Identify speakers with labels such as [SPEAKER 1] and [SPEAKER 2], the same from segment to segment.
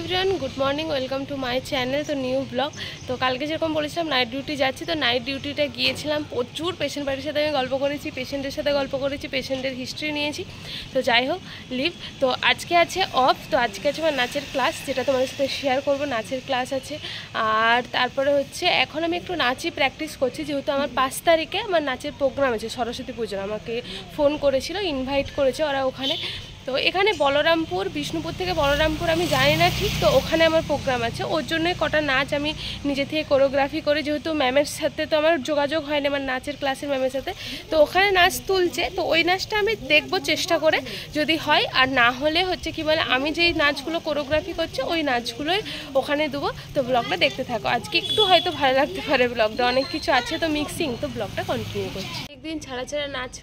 [SPEAKER 1] Everyone, good morning, welcome to my channel. তো new blog. তো কালকে যেরকম বলেছিলাম নাইট ডিউটি যাচ্ছি, তো নাইট ডিউটিটা গিয়েছিলাম। প্রচুর পেশেন্ট বাড়ির সাথে আমি গল্প করেছি, পেশেন্টের সাথে গল্প করেছি, পেশেন্টের হিস্ট্রি নিয়েছি। তো যাই হোক, লিভ। তো আজকে আছে অফ, তো আজকে আছে আমার নাচের ক্লাস, যেটা তোমাদের সাথে শেয়ার করবো। নাচের ক্লাস আছে, আর তারপরে হচ্ছে এখন আমি একটু নাচই প্র্যাকটিস করছি, যেহেতু আমার 5 তারিখে আমার নাচের প্রোগ্রাম আছে সরস্বতী পুজোর। আমাকে ফোন করেছিল, ইনভাইট করেছে ওরা ওখানে। তো এখানে বলরামপুর, বিষ্ণুপুর থেকে বলরামপুর আমি জানি না ঠিক, তো ওখানে আমার প্রোগ্রাম আছে। ওর জন্যই কটা নাচ আমি নিজে থেকে কোরিওগ্রাফি করে, যেহেতু ম্যামের সাথে তো আমার যোগাযোগ হয়নি আমার নাচের ক্লাসের ম্যামের সাথে, তো ওখানে নাচ তুলছে। তো ওই নাচটা আমি দেখবো চেষ্টা করে, যদি হয়। আর না হলে হচ্ছে কি বলে, আমি যেই নাচগুলো কোরিওগ্রাফি করছি ওই নাচগুলোই ওখানে দেবো। তো ব্লগটা দেখতে থাকো। আজকে একটু হয়তো ভালো লাগতে পারে, ব্লগটা অনেক কিছু আছে তো মিক্সিং, তো ব্লগটা কন্টিনিউ করছি। একদিন ছাড়া ছাড়া নাচ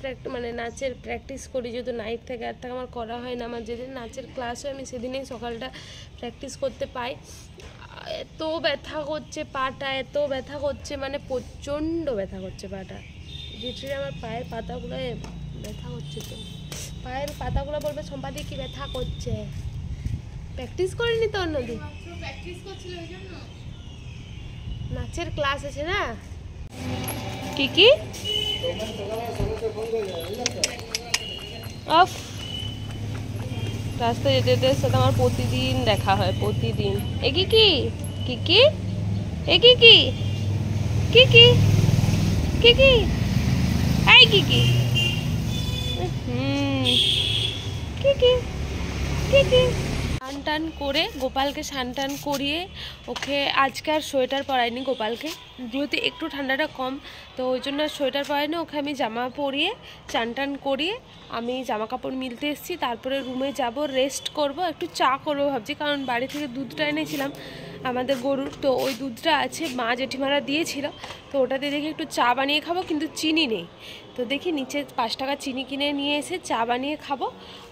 [SPEAKER 1] নাচের প্র্যাকটিস করি, যেহেতু নাইট থেকে আর থেকে আমার করা হয় না। আমার যেদিন নাচের ক্লাস হয় আমি সেদিনেই সকালটা প্র্যাকটিস করতে পাই। এত ব্যথা করছে পাটা, এত ব্যথা করছে, মানে প্রচণ্ড ব্যথা করছে পাটা। লিটারালি আমার পায়ের পাতাগুলো ব্যথা করছে। তো পায়ের পাতাগুলো বলবে সম্পাদি কি ব্যথা করছে। প্র্যাকটিস করিনি তো অন্যদিন, নাচের ক্লাস আছে না। কি কি অফ রাস্তায় যেতে যেতে সাথে আমার প্রতিদিন দেখা হয়, প্রতিদিন। এ কি কি কি কি এ কি কি কি কি কি কি এই কি কি কি কি কি কি স্নান টান করে গোপালকে স্নান টান করিয়ে ওকে আজকে আর সোয়েটার পরাইনি গোপালকে, যেহেতু একটু ঠান্ডাটা কম, তো ওই জন্য সোয়েটার পরাইনি। ওকে আমি জামা পরিয়ে চান টান করিয়ে আমি জামা কাপড় মিলতে এসেছি। তারপরে রুমে যাব, রেস্ট করব, একটু চা করবো ভাবছি, কারণ বাড়ি থেকে দুধটা এনেছিলাম আমাদের গরুর, তো ওই দুধটা আছে, মা জেঠিমারা দিয়েছিল, তো ওটাতে দেখি একটু চা বানিয়ে খাবো, কিন্তু চিনি নেই। তো দেখি নিচে 5 টাকা চিনি কিনে নিয়ে এসে চা বানিয়ে খাবো,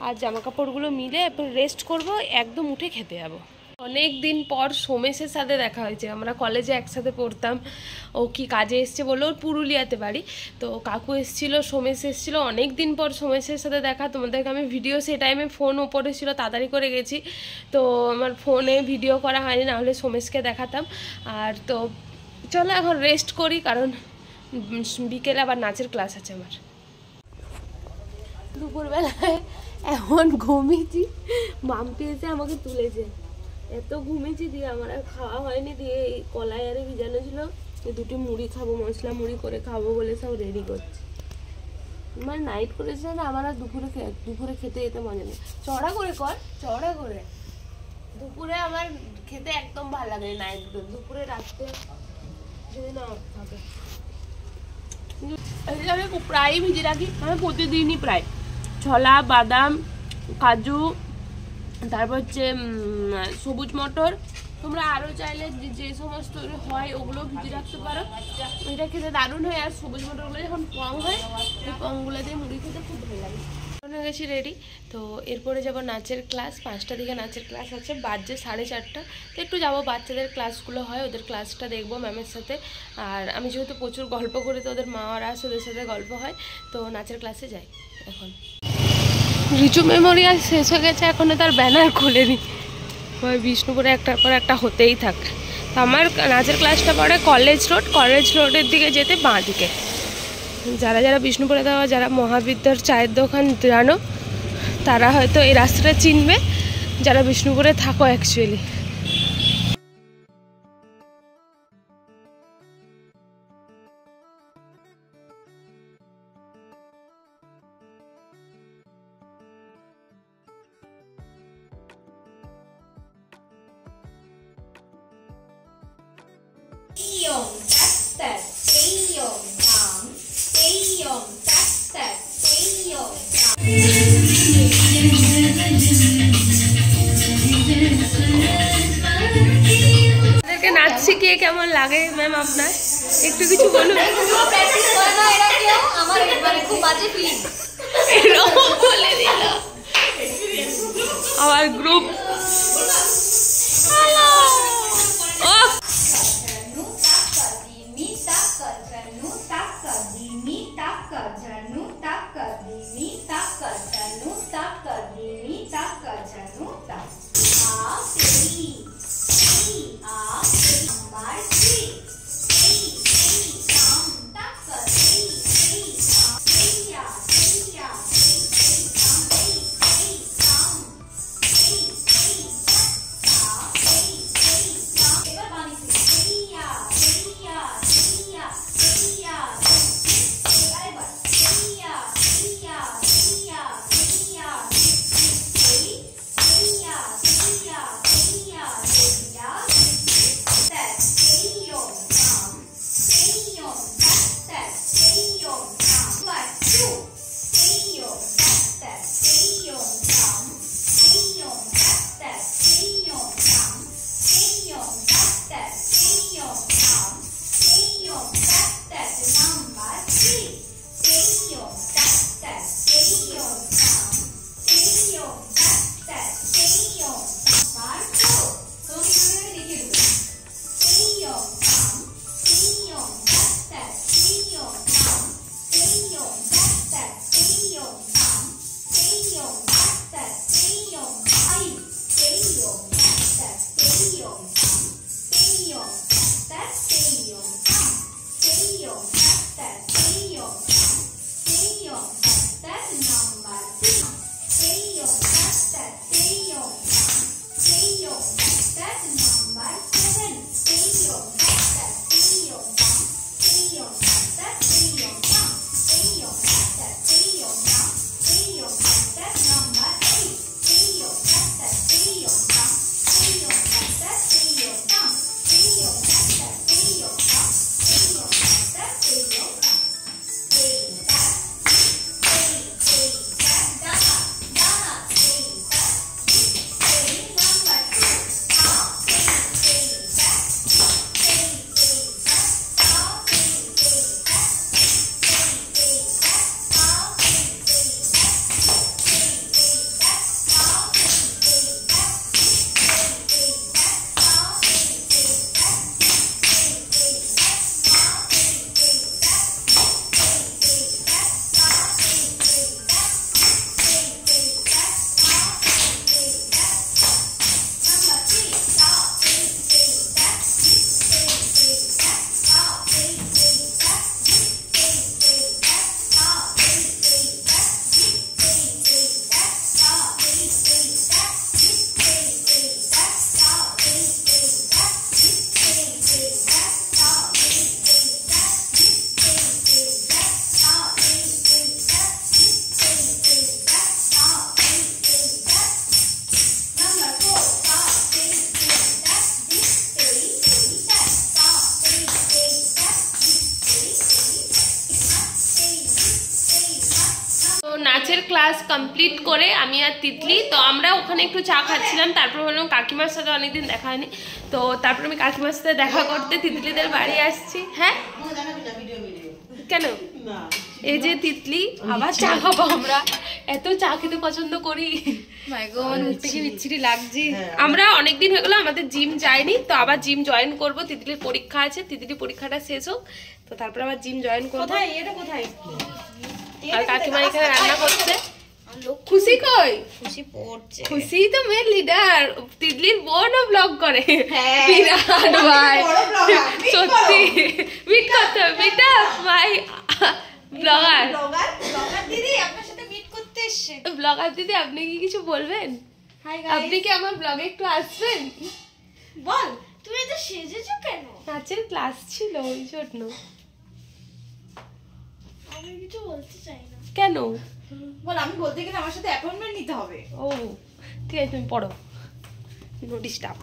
[SPEAKER 1] আর জামা কাপড়গুলো মিলে এরপর রেস্ট করব, একদম উঠে খেতে যাবো। অনেক দিন পর সোমেশের সাথে দেখা হয়েছে, আমরা কলেজে একসাথে পড়তাম। ও কি কাজে এসছে বললো, ওর পুরুলিয়াতে বাড়ি, তো কাকু এসেছিলো, সোমেশ এসেছিলো। অনেক দিন পর সোমেশের সাথে দেখা। তোমাদেরকে আমি ভিডিও, সেই টাইমে ফোন ওপরে ছিল, তাড়াতাড়ি করে গেছি, তো আমার ফোনে ভিডিও করা হয়নি, নাহলে সোমেশকে দেখাতাম। আর তো চলো এখন রেস্ট করি, কারণ বিকেলে আবার নাচের ক্লাস আছে আমার। দুপুরবেলায় এমন ঘুমিয়েছি, মাম্পি এসে আমাকে তুলেছে, এত ঘুমিয়েছি, দিয়ে আমার আর খাওয়া হয়নি। দিয়ে এই কলাই আরে ভিজানো ছিল, দুটি মুড়ি খাবো, মশলা মুড়ি করে খাবো বলে সব রেডি করছি। মানে নাইট করেছে না, আমার আর দুপুরে খেতে যেতে মজা নেই। চড়া করে কর, চড়া করে। দুপুরে আমার খেতে একদম ভালো লাগে নাইট, দুপুরে রাখতে যদি না থাকে। আমি প্রায়ই ভিজে রাখি, আমি প্রতিদিনই প্রায় ছোলা, বাদাম, কাজু, তারপর হচ্ছে সবুজ মটর। তোমরা আরও চাইলে যে সমস্ত হয় ওগুলো ভিজে রাখতে পারো, এটা খেতে দারুণ হয়। আর সবুজ মটরগুলো যখন পং হয়, ওই পংগুলো দিয়ে মুড়ি খেতে খুব ভালো লাগে। হয়ে গেছি রেডি। তো এরপরে যাব নাচের ক্লাস, 5টার দিকে নাচের ক্লাস আছে, বাজছে 4:30। তো একটু যাবো, বাচ্চাদের ক্লাসগুলো হয়, ওদের ক্লাসটা দেখবো ম্যামের সাথে। আর আমি যেহেতু প্রচুর গল্প করি, তো ওদের মারা আসে, ওদের সাথে গল্প হয়, তো নাচের ক্লাসে যাই। এখন রিচু মেমোরিয়াল শেষ হয়ে গেছে, এখনও তার ব্যানার খুলেনি। ওই বিষ্ণুপুরে একটার পর একটা হতেই থাকে। তো আমার নাচের ক্লাসটা পড়ে কলেজ রোডের দিকে যেতে বাঁ দিকে। যারা যারা বিষ্ণুপুরে দেওয়া, যারা মহাবিদ্যার চায়ের দোকান জানো, তারা হয়তো এই রাস্তাটা চিনবে, যারা বিষ্ণুপুরে থাকো অ্যাকচুয়ালি। নাচ শিখিয়ে কেমন লাগে ম্যাম আপনার, একটু কিছু বলুন। আমার গ্রুপ নাচের ক্লাস কমপ্লিট করে আমি আর তিতলি তো আমরা ওখানে একটু চা খাচ্ছিলাম, তারপর বললাম কাকিমার সাথে অনেকদিন দেখা হয়নি, তো তারপর আমি কাকিমার সাথে দেখা করতে তিতলিদের বাড়ি আসছি। হ্যাঁ কেন? এই যে তিতলি, আবার চা খাবো আমরা, এত চা খেতে পছন্দ করি। মুখ থেকে বিচ্ছিরি লাগছে। আমরা অনেকদিন হয়ে গেলো আমাদের জিম যাইনি, তো আবার জিম জয়েন করব। তিতলির পরীক্ষা আছে, তিতলির পরীক্ষাটা শেষ হোক তো তারপর আবার জিম জয়েন করবো। কোথায় এটা কোথায়? আর কাকিমা এখানে রান্না করছে। খুশি কই? খুশি পড়ছে। খুশি তো মেয়ের লিডার, তিতলির বোনও ব্লগ করে। বিরাট ভাই, সত্যি মিট করতে হবে। মিট আপ ভাই, ব্লগার দিদি আপনার সাথে মিট করতে এসেছে। ব্লগার দিদি আপনি কি কিছু বলবেন? আপনি কি আমার ব্লগে একটু আসবেন? বল, তুমি তো সেজেছো কেন? নাচের ক্লাস ছিল ওই জন্য। আমি কিছু বলতে চাই না। কেন? বল, আমি বলতে গেলে আমার সাথে অ্যাপয়েন্টমেন্ট নিতে হবে। ও ঠিক আছে, তুমি পড়ো, নো ডিস্টার্ব।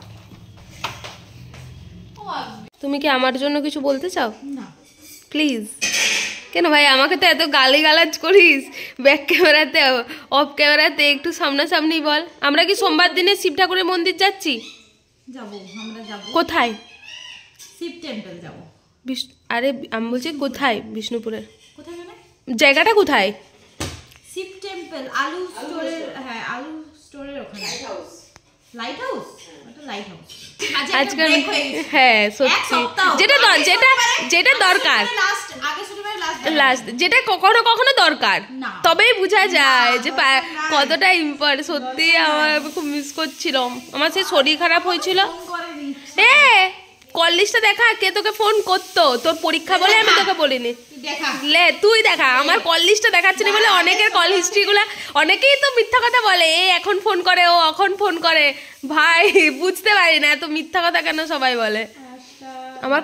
[SPEAKER 1] তুমি কি আমার জন্য কিছু বলতে চাও? না প্লিজ। কেন ভাই, আমাকে তো এত গালিগালাজ করিস, ব্যাক ক্যামেরাতে অফ ক্যামেরাতে, একটু সামনাসামনি বল। আমরা কি সোমবার দিনে শিব ঠাকুরের মন্দির যাচ্ছি?
[SPEAKER 2] যাব, আমরা যাব।
[SPEAKER 1] কোথায়?
[SPEAKER 2] শিব টেম্পল যাব।
[SPEAKER 1] আরে আমি বলছি কোথায়? বিষ্ণুপুরের
[SPEAKER 2] কোথায় মানে?
[SPEAKER 1] জায়গাটা কোথায়?
[SPEAKER 2] শিব টেম্পল, আলু স্টোরের, হ্যাঁ আলু স্টোরের ওখানে। লাইট হাউস, ওটা লাইট হাউস।
[SPEAKER 1] আজকে হ্যাঁ সত্যি, যেটা যেটা দরকার, লাস্ট যেটা কখনো কখনো দরকার, তবেই বোঝা যায় যে কতটা ইম্পর্টেন্ট। সত্যি আমার খুব মিস করছিলাম, আমার সেই শরীর খারাপ হয়েছিল। কল লিস্টটা দেখা, কে তোকে ফোন করতো? তোর পরীক্ষা বলে আমি তোকে বলিনি। লে তুই দেখা, আমার কল লিস্টটা দেখাচ্ছিলি বলে অনেকের কল হিস্ট্রিগুলো, অনেকেই তো মিথ্যা কথা বলে, এ এখন ফোন করে, ও এখন ফোন করে। ভাই বুঝতে পারি না এত মিথ্যা কথা কেন সবাই বলে। আমার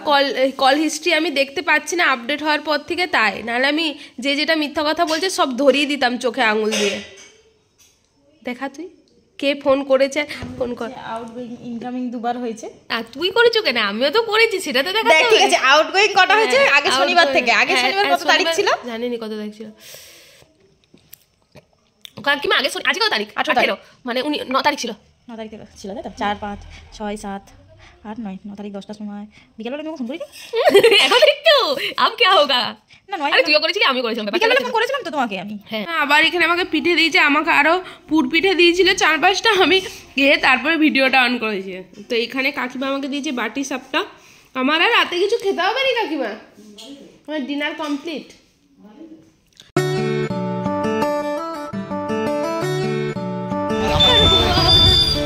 [SPEAKER 1] কল হিস্ট্রি আমি দেখতে পাচ্ছি না আপডেট হওয়ার পর থেকে, তাই নাহলে আমি যেটা মিথ্যা কথা বলছে সব ধরিয়ে দিতাম চোখে আঙুল দিয়ে। দেখা তুই কে ফোন করেছে, ফোন কর।
[SPEAKER 2] আউটগোয়িং ইনকামিং দুবার হয়েছে।
[SPEAKER 1] আর তুই করেছো কেন? আমিও তো করেছি, সেটা তো দেখা।
[SPEAKER 2] ঠিক আছে, আউটগোয়িং কটা হয়েছে আগে শনিবার থেকে? আগে শনিবার কত তারিখ ছিল
[SPEAKER 1] জানিনি, কত তারিখ ছিল কাকিমা? আগে আজকে কত তারিখ? 18 মানে 9 তারিখ ছিল।
[SPEAKER 2] 9 তারিখ ছিল তাই তো? 4 5 6 7 8 9 9 তারিখ 10টার সময় বিকেলবেলা আমি ফোন করিনি।
[SPEAKER 1] এখন একটু আব কি হোগা?
[SPEAKER 2] না নয়,
[SPEAKER 1] আরে তুইও করেছিলি, আমিও করেছিলাম।
[SPEAKER 2] বিকেলবেলা ফোন করেছিলাম তো তোমাকে আমি।
[SPEAKER 1] হ্যাঁ, আবার এখানে আমাকে পিঠে দিয়েছে, আমাকে আরো পুর পিঠে দিয়েছিল 4-5টা। আমি গিয়ে তারপরে ভিডিওটা অন করেছি। তো এখানে কাকিমা আমাকে দিয়েছে বাটি সাপটা। আমার আর রাতে কিছু খেতে হবে না কাকিমা, আমার ডিনার কমপ্লিট।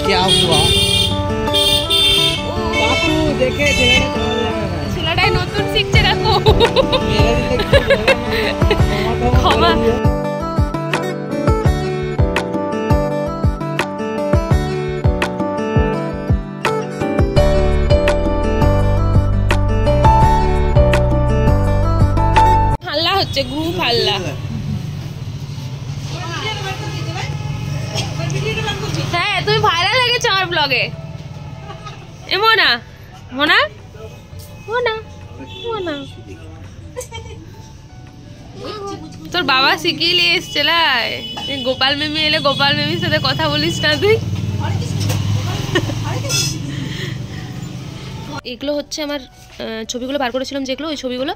[SPEAKER 3] क्या हुआ? बापू देखे
[SPEAKER 1] ছেলেটাই নতুন শিখছে, দেখো ক্ষমা। পাল্লা। হ্যাঁ তুমি ভাইরাল হয়ে গেছো আমার ব্লগে। এ মোনা মোনা মোনা মোনা, তোর বাবা শিখিয়ে নিয়ে এসছে। গোপাল মেমি এলে গোপাল মেমির সাথে কথা বলিস না তুই। এগুলো হচ্ছে আমার ছবিগুলো বার করেছিলাম যেগুলো, ওই ছবিগুলো।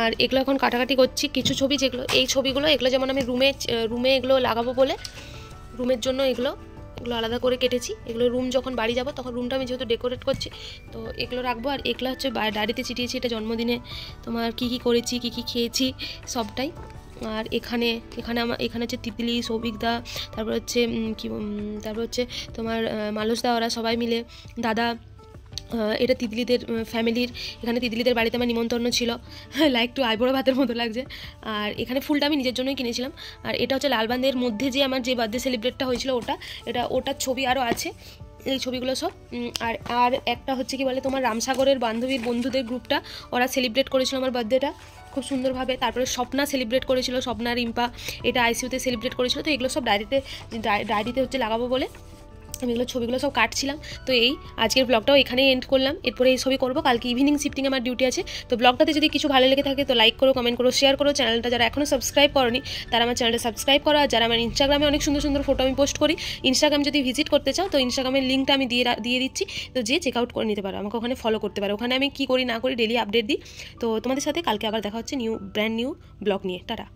[SPEAKER 1] আর এগুলো এখন কাটাকাটি করছি। কিছু ছবি যেগুলো এই ছবিগুলো, এগুলো যেমন আমি রুমে এগুলো লাগাবো বলে রুমের জন্য এগুলো আলাদা করে কেটেছি। এগুলো রুম যখন বাড়ি যাব তখন রুমটা আমি যেহেতু ডেকোরেট করছি তো এগুলো রাখবো। আর এগুলো হচ্ছে ডায়েরিতে চিটিয়েছি, এটা জন্মদিনে তোমার কী কী করেছি, কী কী খেয়েছি সবটাই। আর এখানে হচ্ছে তিতলি, সৌভিকদা, তারপর হচ্ছে তোমার মালসদা, ওরা সবাই মিলে, দাদা, এটা তিতলিদের ফ্যামিলির। এখানে তিতলিদের বাড়িতে আমার নিমন্ত্রণ ছিল, একটু আইবুড়ো ভাতের মতো লাগছে। আর এখানে ফুলটা আমি নিজের জন্যই কিনেছিলাম। আর এটা হচ্ছে লালবান্ধের মধ্যে যে আমার যে বার্থডে সেলিব্রেটটা হয়েছিল ওটার ছবি আরও আছে, এই ছবিগুলো সব। আর একটা হচ্ছে কি বলে তোমার রামসাগরের বন্ধুদের গ্রুপটা, ওরা সেলিব্রেট করেছিল আমার বার্থডেটা খুব সুন্দরভাবে। তারপরে স্বপ্না সেলিব্রেট করেছিল, স্বপ্না রিম্পা, এটা আইসিইউতে সেলিব্রেট করেছিল। তো এগুলো সব ডায়েরিতে হচ্ছে লাগাবো বলে আমি এগুলো ছবিগুলো সব কাটছিলাম। তো এই আজকের ব্লগটাও এখানেই এন্ড করলাম। এরপরে এই ছবি করবো, কালকে ইভিনিং শিফটিং আমার ডিউটি আছে। তো ব্লগটাতে যদি কিছু ভালো লেগে থাকে তো লাইক করো, কমেন্ট করো, শেয়ার করো। চ্যানেলটা যারা এখনও সাবস্ক্রাইব করোনি তারা আমার চ্যানেলটা সাবস্ক্রাইব করো। আর যারা আমার ইনস্টাগ্রামে অনেক সুন্দর সুন্দর ফটো আমি পোস্ট করি, ইনস্টাগ্রাম যদি ভিজিট করতে চাও তো ইনস্টাগ্রামের লিঙ্কটা আমি দিয়ে দিচ্ছি, তো যে চেক আউট করে নিতে পারো, আমাকে ওখানে ফলো করতে পারো। ওখানে আমি কী করি না করি ডেলি আপডেট দিই। তো তোমাদের সাথে কালকে আবার দেখা হচ্ছে ব্র্যান্ড নিউ ব্লগ নিয়ে। টাটা।